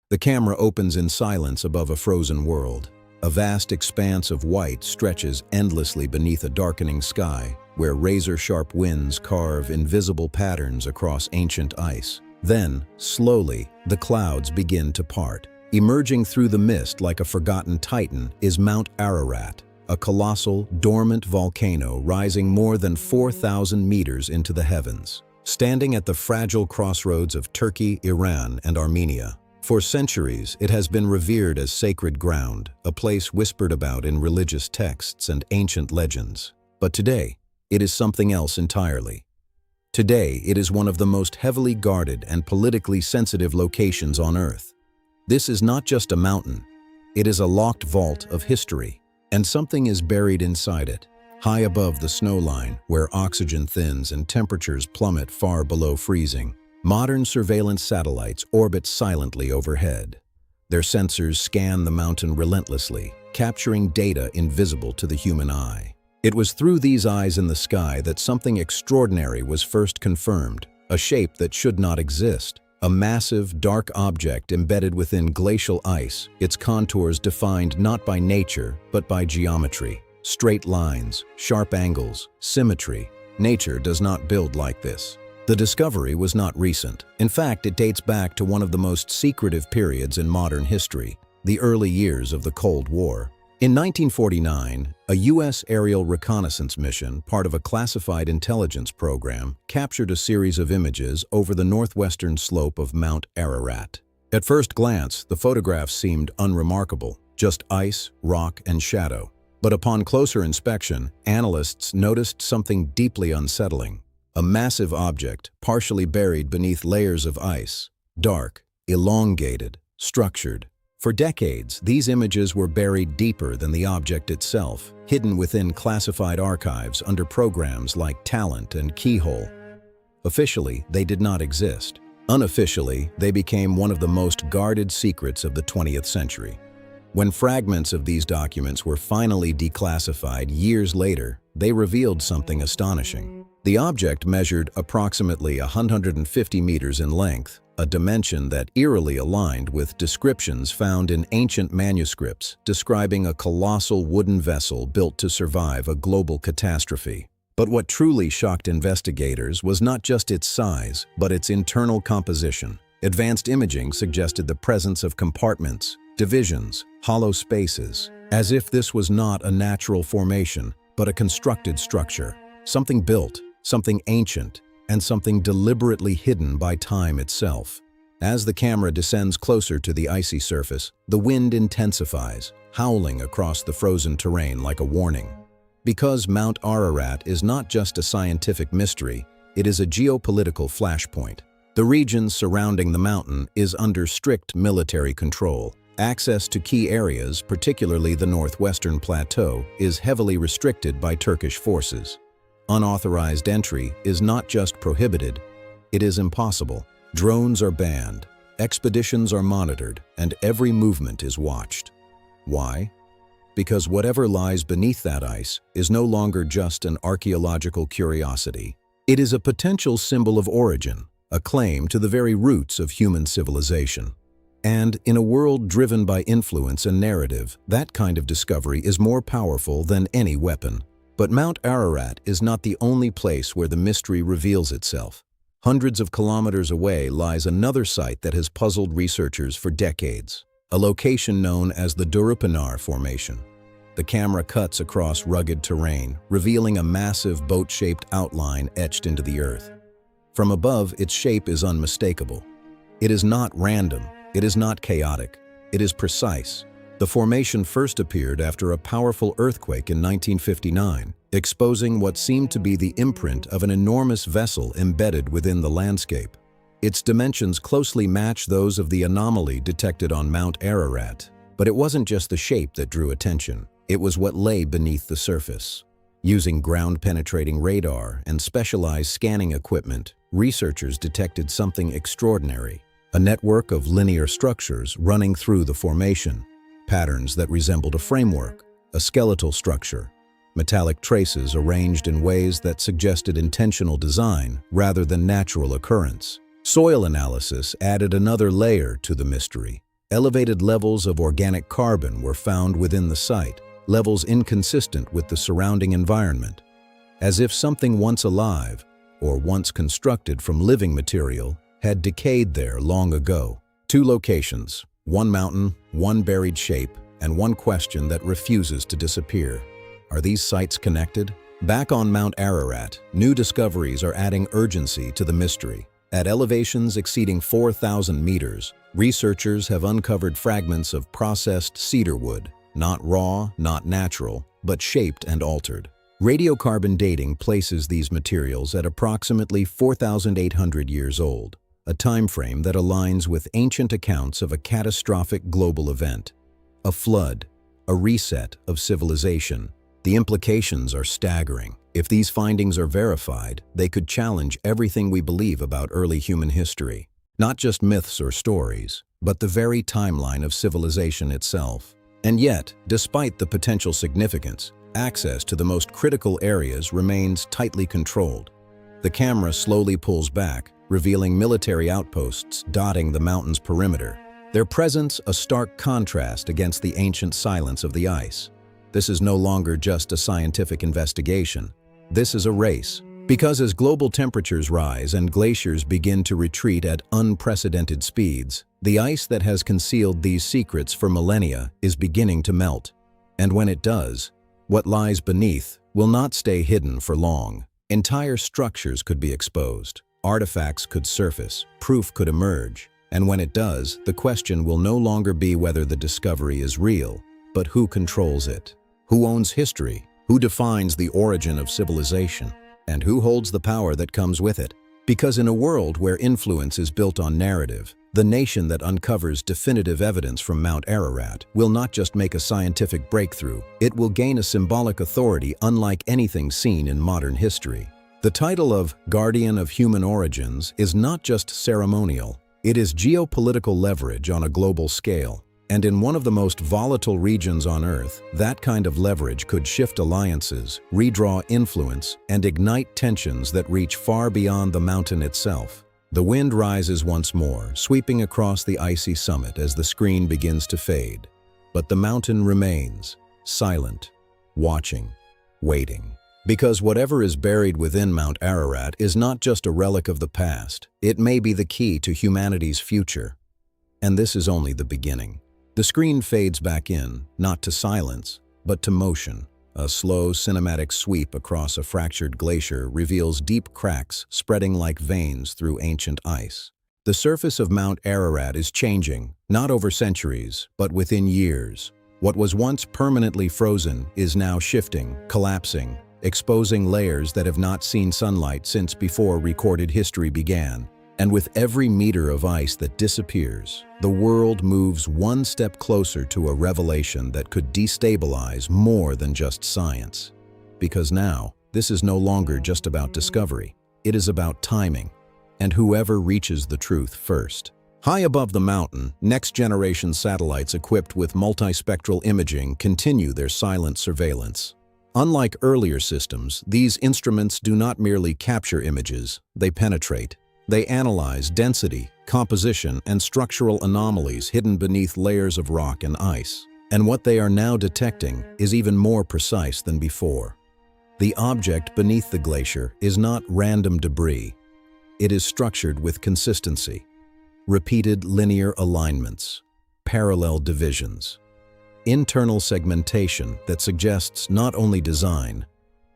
The camera opens in silence above a frozen world. A vast expanse of white stretches endlessly beneath a darkening sky, where razor-sharp winds carve invisible patterns across ancient ice. Then, slowly, the clouds begin to part. Emerging through the mist like a forgotten titan is Mount Ararat, a colossal, dormant volcano rising more than 4,000 meters into the heavens, standing at the fragile crossroads of Turkey, Iran, and Armenia. For centuries, it has been revered as sacred ground, a place whispered about in religious texts and ancient legends. But today, it is something else entirely. Today, it is one of the most heavily guarded and politically sensitive locations on Earth. This is not just a mountain. It is a locked vault of history, and something is buried inside it, high above the snow line, where oxygen thins and temperatures plummet far below freezing. Modern surveillance satellites orbit silently overhead. Their sensors scan the mountain relentlessly, capturing data invisible to the human eye. It was through these eyes in the sky that something extraordinary was first confirmed, a shape that should not exist. A massive, dark object embedded within glacial ice, its contours defined not by nature, but by geometry. Straight lines, sharp angles, symmetry. Nature does not build like this. The discovery was not recent. In fact, it dates back to one of the most secretive periods in modern history, the early years of the Cold War. In 1949, a U.S. aerial reconnaissance mission, part of a classified intelligence program, captured a series of images over the northwestern slope of Mount Ararat. At first glance, the photographs seemed unremarkable, just ice, rock, and shadow. But upon closer inspection, analysts noticed something deeply unsettling. A massive object, partially buried beneath layers of ice, dark, elongated, structured. For decades, these images were buried deeper than the object itself, hidden within classified archives under programs like TALENT and KEYHOLE. Officially, they did not exist. Unofficially, they became one of the most guarded secrets of the 20th century. When fragments of these documents were finally declassified years later, they revealed something astonishing. The object measured approximately 150 meters in length, a dimension that eerily aligned with descriptions found in ancient manuscripts describing a colossal wooden vessel built to survive a global catastrophe. But what truly shocked investigators was not just its size, but its internal composition. Advanced imaging suggested the presence of compartments, divisions, hollow spaces, as if this was not a natural formation, but a constructed structure. Something built, something ancient, and something deliberately hidden by time itself. As the camera descends closer to the icy surface, the wind intensifies, howling across the frozen terrain like a warning. Because Mount Ararat is not just a scientific mystery, it is a geopolitical flashpoint. The region surrounding the mountain is under strict military control. Access to key areas, particularly the northwestern plateau, is heavily restricted by Turkish forces. Unauthorized entry is not just prohibited, it is impossible. Drones are banned, expeditions are monitored, and every movement is watched. Why? Because whatever lies beneath that ice is no longer just an archaeological curiosity. It is a potential symbol of origin, a claim to the very roots of human civilization. And in a world driven by influence and narrative, that kind of discovery is more powerful than any weapon. But Mount Ararat is not the only place where the mystery reveals itself. Hundreds of kilometers away lies another site that has puzzled researchers for decades, a location known as the Dormant Formation. The camera cuts across rugged terrain, revealing a massive boat-shaped outline etched into the earth. From above, its shape is unmistakable. It is not random, it is not chaotic, it is precise. The formation first appeared after a powerful earthquake in 1959, exposing what seemed to be the imprint of an enormous vessel embedded within the landscape. Its dimensions closely match those of the anomaly detected on Mount Ararat. But it wasn't just the shape that drew attention, it was what lay beneath the surface. Using ground-penetrating radar and specialized scanning equipment, researchers detected something extraordinary: a network of linear structures running through the formation. Patterns that resembled a framework, a skeletal structure, metallic traces arranged in ways that suggested intentional design rather than natural occurrence. Soil analysis added another layer to the mystery. Elevated levels of organic carbon were found within the site, levels inconsistent with the surrounding environment, as if something once alive, or once constructed from living material, had decayed there long ago. 2 locations, one mountain, one buried shape, and one question that refuses to disappear. Are these sites connected? Back on Mount Ararat, new discoveries are adding urgency to the mystery. At elevations exceeding 4,000 meters, researchers have uncovered fragments of processed cedar wood, not raw, not natural, but shaped and altered. Radiocarbon dating places these materials at approximately 4,800 years old, a time frame that aligns with ancient accounts of a catastrophic global event, a flood, a reset of civilization. The implications are staggering. If these findings are verified, they could challenge everything we believe about early human history. Not just myths or stories, but the very timeline of civilization itself. And yet, despite the potential significance, access to the most critical areas remains tightly controlled. The camera slowly pulls back, revealing military outposts dotting the mountain's perimeter, their presence a stark contrast against the ancient silence of the ice. This is no longer just a scientific investigation. This is a race. Because as global temperatures rise and glaciers begin to retreat at unprecedented speeds, the ice that has concealed these secrets for millennia is beginning to melt. And when it does, what lies beneath will not stay hidden for long. Entire structures could be exposed. Artifacts could surface. Proof could emerge. And when it does, the question will no longer be whether the discovery is real, but who controls it. Who owns history? Who defines the origin of civilization? And who holds the power that comes with it? Because in a world where influence is built on narrative, the nation that uncovers definitive evidence from Mount Ararat will not just make a scientific breakthrough, it will gain a symbolic authority unlike anything seen in modern history. The title of Guardian of Human Origins is not just ceremonial, it is geopolitical leverage on a global scale. And in one of the most volatile regions on Earth, that kind of leverage could shift alliances, redraw influence, and ignite tensions that reach far beyond the mountain itself. The wind rises once more, sweeping across the icy summit as the screen begins to fade. But the mountain remains, silent, watching, waiting. Because whatever is buried within Mount Ararat is not just a relic of the past, it may be the key to humanity's future. And this is only the beginning. The screen fades back in, not to silence, but to motion. A slow cinematic sweep across a fractured glacier reveals deep cracks spreading like veins through ancient ice. The surface of Mount Ararat is changing, not over centuries, but within years. What was once permanently frozen is now shifting, collapsing, exposing layers that have not seen sunlight since before recorded history began. And with every meter of ice that disappears, the world moves one step closer to a revelation that could destabilize more than just science. Because now, this is no longer just about discovery. It is about timing, and whoever reaches the truth first. High above the mountain, next-generation satellites equipped with multispectral imaging continue their silent surveillance. Unlike earlier systems, these instruments do not merely capture images, they penetrate. They analyze density, composition, and structural anomalies hidden beneath layers of rock and ice. And what they are now detecting is even more precise than before. The object beneath the glacier is not random debris. It is structured with consistency. Repeated linear alignments, parallel divisions, internal segmentation that suggests not only design,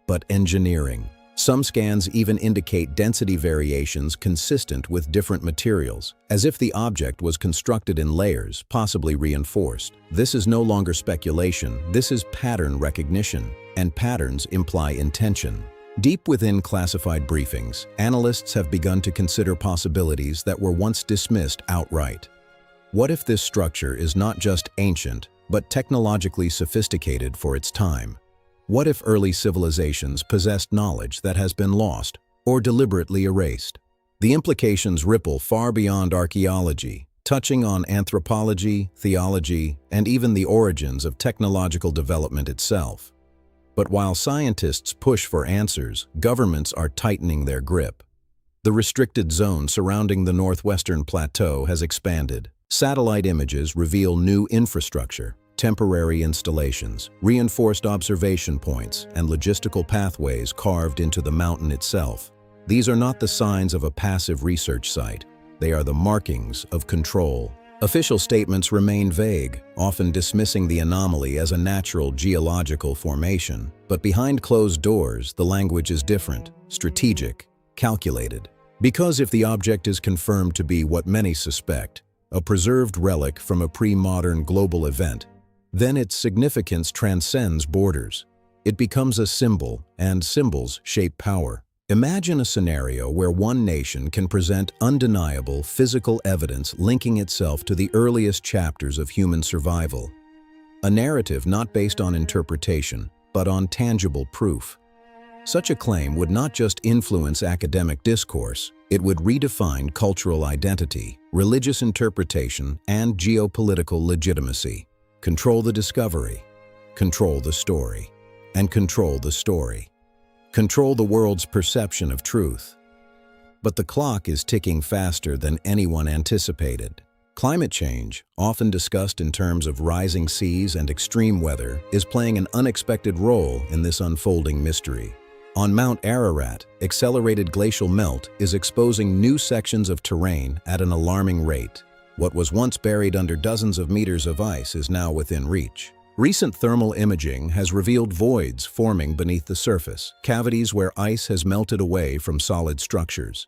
but engineering. Some scans even indicate density variations consistent with different materials, as if the object was constructed in layers, possibly reinforced. This is no longer speculation, this is pattern recognition, and patterns imply intention. Deep within classified briefings, analysts have begun to consider possibilities that were once dismissed outright. What if this structure is not just ancient, but technologically sophisticated for its time? What if early civilizations possessed knowledge that has been lost or deliberately erased? The implications ripple far beyond archaeology, touching on anthropology, theology, and even the origins of technological development itself. But while scientists push for answers, governments are tightening their grip. The restricted zone surrounding the northwestern plateau has expanded. Satellite images reveal new infrastructure, temporary installations, reinforced observation points, and logistical pathways carved into the mountain itself. These are not the signs of a passive research site. They are the markings of control. Official statements remain vague, often dismissing the anomaly as a natural geological formation. But behind closed doors, the language is different, strategic, calculated. Because if the object is confirmed to be what many suspect, a preserved relic from a pre-modern global event, then its significance transcends borders. It becomes a symbol, and symbols shape power. Imagine a scenario where one nation can present undeniable physical evidence linking itself to the earliest chapters of human survival. A narrative not based on interpretation, but on tangible proof. Such a claim would not just influence academic discourse, it would redefine cultural identity, religious interpretation, and geopolitical legitimacy. Control the discovery, control the story, and control the story. Control the world's perception of truth. But the clock is ticking faster than anyone anticipated. Climate change, often discussed in terms of rising seas and extreme weather, is playing an unexpected role in this unfolding mystery. On Mount Ararat, accelerated glacial melt is exposing new sections of terrain at an alarming rate. What was once buried under dozens of meters of ice is now within reach. Recent thermal imaging has revealed voids forming beneath the surface, cavities where ice has melted away from solid structures.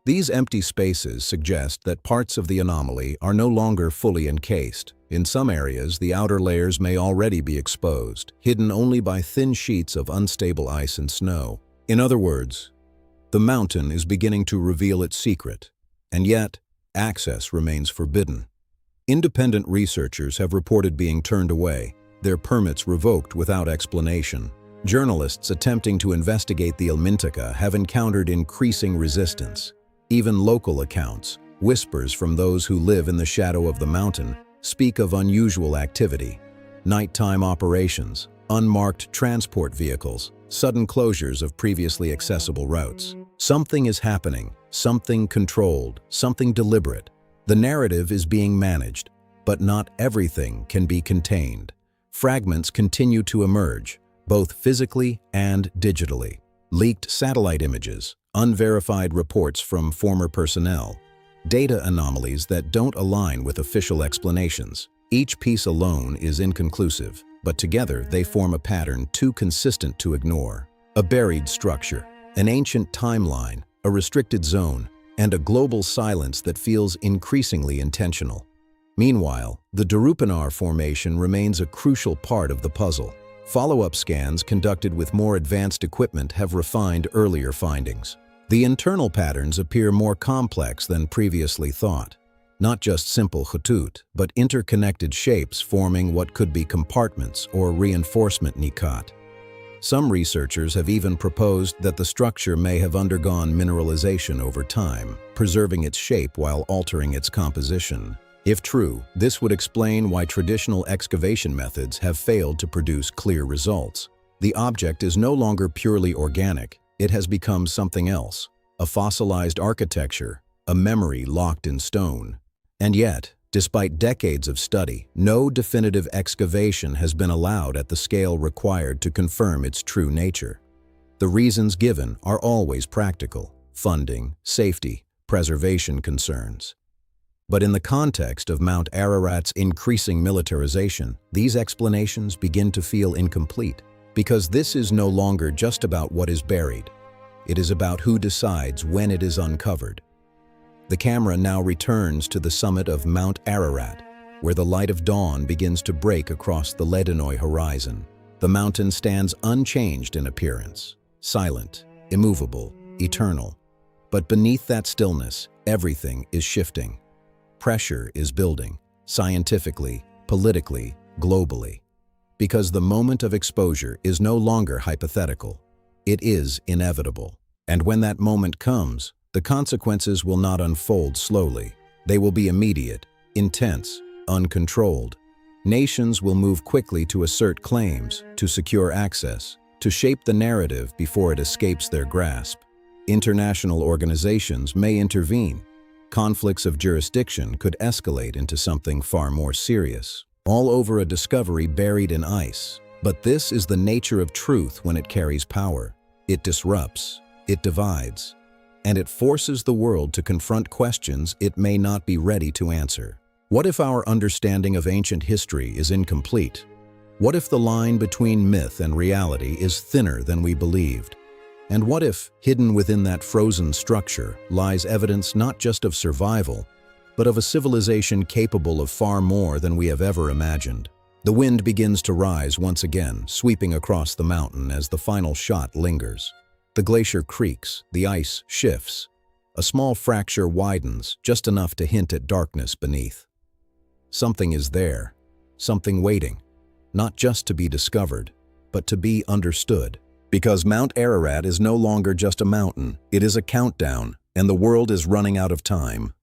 These empty spaces suggest that parts of the anomaly are no longer fully encased. In some areas, the outer layers may already be exposed, hidden only by thin sheets of unstable ice and snow. In other words, the mountain is beginning to reveal its secret, and yet, access remains forbidden. Independent researchers have reported being turned away, their permits revoked without explanation. Journalists attempting to investigate the Ilmintica have encountered increasing resistance. Even local accounts, whispers from those who live in the shadow of the mountain, speak of unusual activity. Nighttime operations, unmarked transport vehicles, sudden closures of previously accessible routes. Something is happening, something controlled, something deliberate. The narrative is being managed, but not everything can be contained. Fragments continue to emerge, both physically and digitally. Leaked satellite images, unverified reports from former personnel, data anomalies that don't align with official explanations. Each piece alone is inconclusive, but together they form a pattern too consistent to ignore. A buried structure, an ancient timeline, a restricted zone, and a global silence that feels increasingly intentional. Meanwhile, the Dorupanar formation remains a crucial part of the puzzle. Follow-up scans conducted with more advanced equipment have refined earlier findings. The internal patterns appear more complex than previously thought. Not just simple khutut, but interconnected shapes forming what could be compartments or reinforcement nikat. Some researchers have even proposed that the structure may have undergone mineralization over time, preserving its shape while altering its composition. If true, this would explain why traditional excavation methods have failed to produce clear results. The object is no longer purely organic, it has become something else, a fossilized architecture, a memory locked in stone. And yet, despite decades of study, no definitive excavation has been allowed at the scale required to confirm its true nature. The reasons given are always practical: funding, safety, preservation concerns. But in the context of Mount Ararat's increasing militarization, these explanations begin to feel incomplete, because this is no longer just about what is buried. It is about who decides when it is uncovered. The camera now returns to the summit of Mount Ararat, where the light of dawn begins to break across the Ledenoy horizon. The mountain stands unchanged in appearance, silent, immovable, eternal. But beneath that stillness, everything is shifting. Pressure is building, scientifically, politically, globally. Because the moment of exposure is no longer hypothetical. It is inevitable. And when that moment comes, the consequences will not unfold slowly. They will be immediate, intense, uncontrolled. Nations will move quickly to assert claims, to secure access, to shape the narrative before it escapes their grasp. International organizations may intervene, conflicts of jurisdiction could escalate into something far more serious, all over a discovery buried in ice. But this is the nature of truth when it carries power. It disrupts, it divides, and it forces the world to confront questions it may not be ready to answer. What if our understanding of ancient history is incomplete? What if the line between myth and reality is thinner than we believed? And what if, hidden within that frozen structure, lies evidence not just of survival, but of a civilization capable of far more than we have ever imagined? The wind begins to rise once again, sweeping across the mountain as the final shot lingers. The glacier creaks, the ice shifts. A small fracture widens, just enough to hint at darkness beneath. Something is there, something waiting, not just to be discovered, but to be understood. Because Mount Ararat is no longer just a mountain, it is a countdown, and the world is running out of time.